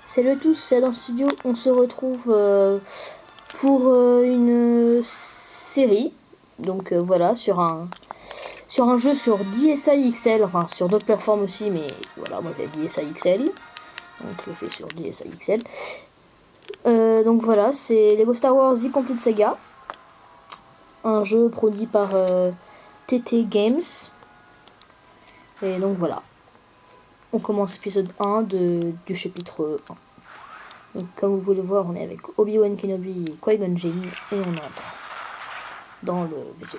Salut à tous, c'est Adam Studio. On se retrouve pour une série. Donc voilà, sur un jeu sur DSi XL, enfin sur d'autres plateformes aussi, mais voilà, moi j'ai DSi XL. Donc je le fais sur DSi XL. Donc voilà, c'est Lego Star Wars The Complete Saga. Un jeu produit par TT Games. Et donc voilà. On commence l'épisode 1 du chapitre 1. Donc, comme vous pouvez le voir, on est avec Obi-Wan Kenobi et Qui-Gon Jinn et on entre dans le vaisseau.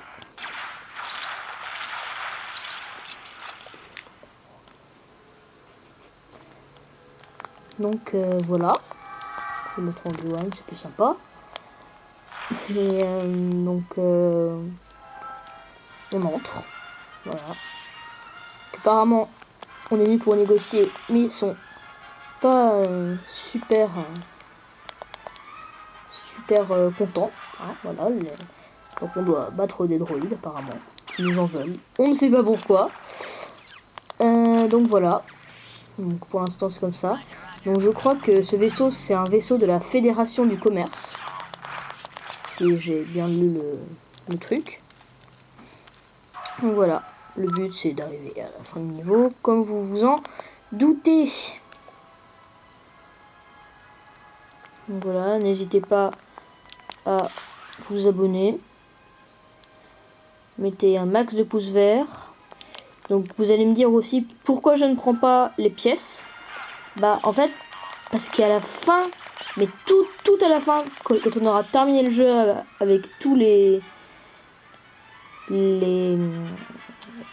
Donc voilà, je vais mettre en Obi-Wan, c'est plus sympa. Et donc on entre, voilà. Apparemment, on est venu pour négocier, mais ils sont pas super contents. Hein, voilà. Donc on doit battre des droïdes apparemment. Ils nous en veulent. On ne sait pas pourquoi. Donc voilà. Donc pour l'instant c'est comme ça. Donc je crois que ce vaisseau c'est un vaisseau de la Fédération du Commerce. Si j'ai bien lu le truc. Donc voilà. Le but c'est d'arriver à la fin du niveau. Comme vous vous en doutez. Donc voilà. N'hésitez pas à vous abonner. Mettez un max de pouces verts. Donc vous allez me dire aussi pourquoi je ne prends pas les pièces. Bah en fait parce qu'à la fin, mais tout à la fin, quand on aura terminé le jeu avec tous les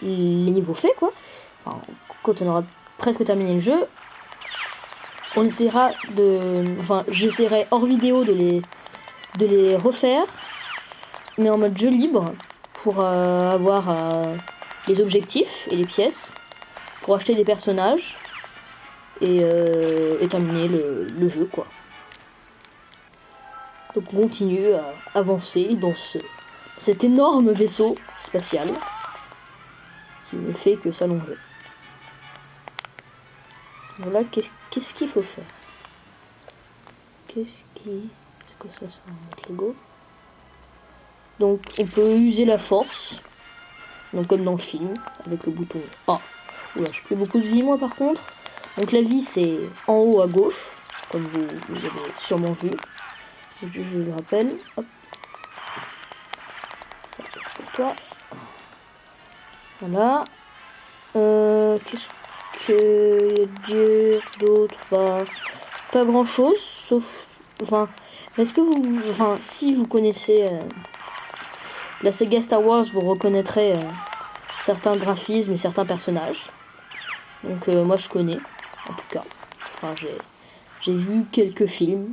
niveaux faits quoi, enfin, quand on aura presque terminé le jeu, on essaiera j'essaierai hors vidéo de les refaire, mais en mode jeu libre pour avoir les objectifs et les pièces pour acheter des personnages et terminer le jeu quoi. Donc on continue à avancer dans cet énorme vaisseau spatial qui ne fait que s'allonger. Voilà, qu'est-ce qu'il faut faire? C'est quoi ça, un Lego? Donc on peut user la force, donc comme dans le film, avec le bouton A. Oula, j'ai plus beaucoup de vie moi par contre. Donc la vie c'est en haut à gauche, comme vous avez sûrement vu. Je le rappelle. Hop. Ça c'est pour toi. Voilà. Qu'est-ce que dire d'autre? Pas grand chose, sauf. Enfin, est-ce que si vous connaissez la saga Star Wars, vous reconnaîtrez certains graphismes et certains personnages. Donc moi je connais, en tout cas. Enfin, j'ai vu quelques films.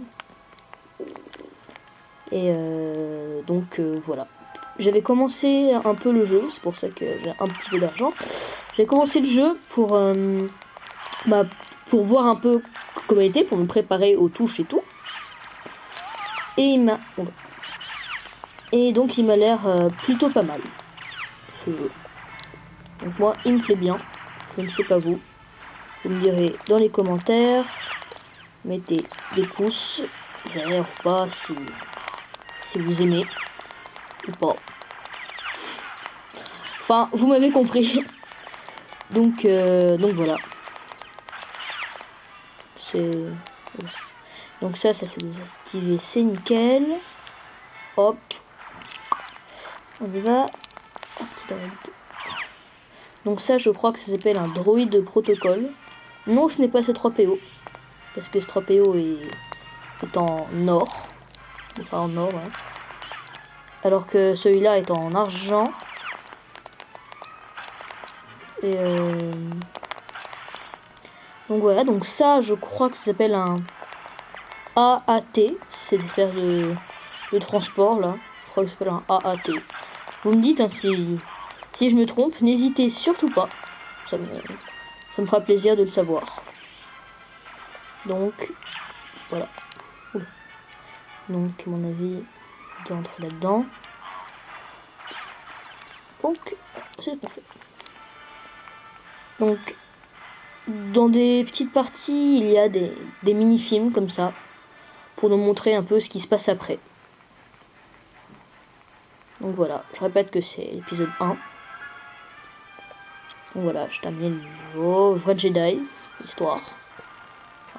Et donc voilà. J'avais commencé un peu le jeu, c'est pour ça que j'ai un petit peu d'argent. J'ai commencé le jeu pour voir un peu comment il était, pour me préparer aux touches et tout. Et donc il m'a l'air plutôt pas mal, ce jeu. Donc moi il me plaît bien, je ne sais pas vous. Vous me direz dans les commentaires, mettez des pouces verts ou pas si vous aimez ou pas. Enfin, vous m'avez compris. Donc voilà. Donc ça c'est désactivé, c'est nickel. Hop. On y va. Donc ça je crois que ça s'appelle un droïde de protocole. Non, ce n'est pas C3PO. Parce que C3PO est en or. Enfin en or, hein. Alors que celui-là est en argent. Et donc voilà, donc ça je crois que ça s'appelle un AAT. C'est des espèces de transport là. Je crois que ça s'appelle un AAT. Vous me dites hein, si je me trompe, n'hésitez surtout pas. Ça me fera plaisir de le savoir. Donc voilà. Oula. Donc à mon avis, je dois entrer là-dedans. Donc c'est ce qu'on fait. Donc dans des petites parties, il y a des mini-films comme ça, pour nous montrer un peu ce qui se passe après. Donc voilà, je répète que c'est l'épisode 1. Donc voilà, je termine le niveau. Vrai Jedi, histoire.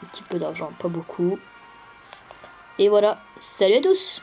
Un petit peu d'argent, pas beaucoup. Et voilà, salut à tous!